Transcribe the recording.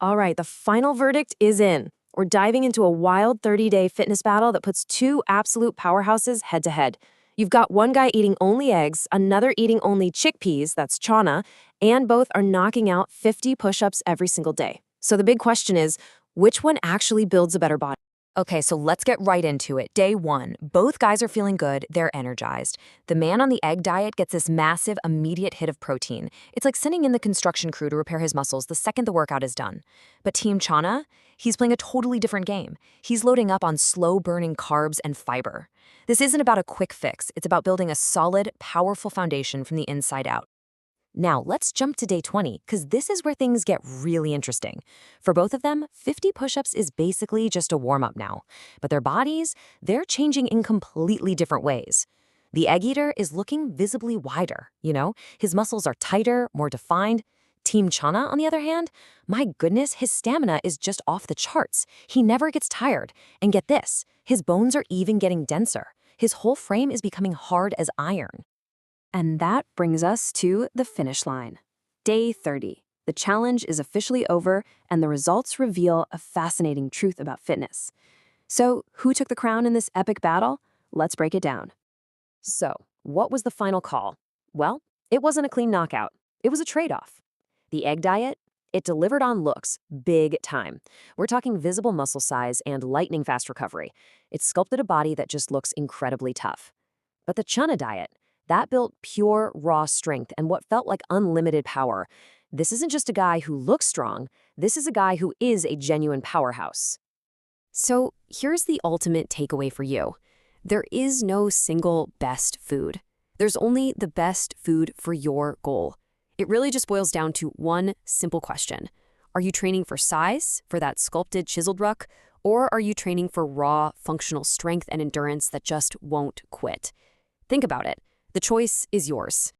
All right, the final verdict is in. We're diving into a wild 30-day fitness battle that puts two absolute powerhouses head to head. You've got one guy eating only eggs, another eating only chickpeas, that's chana, and both are knocking out 50 push-ups every single day. So the big question is, which one actually builds a better body? Okay, so let's get right into it. Day one, both guys are feeling good, they're energized. The man on the egg diet gets this massive, immediate hit of protein. It's like sending in the construction crew to repair his muscles the second the workout is done. But Team Chana, he's playing a totally different game. He's loading up on slow-burning carbs and fiber. This isn't about a quick fix, it's about building a solid, powerful foundation from the inside out. Now, let's jump to day 20, because this is where things get really interesting. For both of them, 50 push-ups is basically just a warm-up now. But their bodies, they're changing in completely different ways. The egg eater is looking visibly wider, His muscles are tighter, more defined. Team Chana, on the other hand, my goodness, his stamina is just off the charts. He never gets tired. And get this, his bones are even getting denser. His whole frame is becoming hard as iron. And that brings us to the finish line. Day 30. The challenge is officially over, and the results reveal a fascinating truth about fitness. So, who took the crown in this epic battle? Let's break it down. So, what was the final call? Well, it wasn't a clean knockout. It was a trade-off. The egg diet, it delivered on looks, big time. We're talking visible muscle size and lightning fast recovery. It sculpted a body that just looks incredibly tough. But the Chana diet, that built pure, raw strength and what felt like unlimited power. This isn't just a guy who looks strong. This is a guy who is a genuine powerhouse. So, here's the ultimate takeaway for you. There is no single best food. There's only the best food for your goal. It really just boils down to one simple question. Are you training for size, for that sculpted, chiseled ruck, or are you training for raw, functional strength and endurance that just won't quit? Think about it. The choice is yours.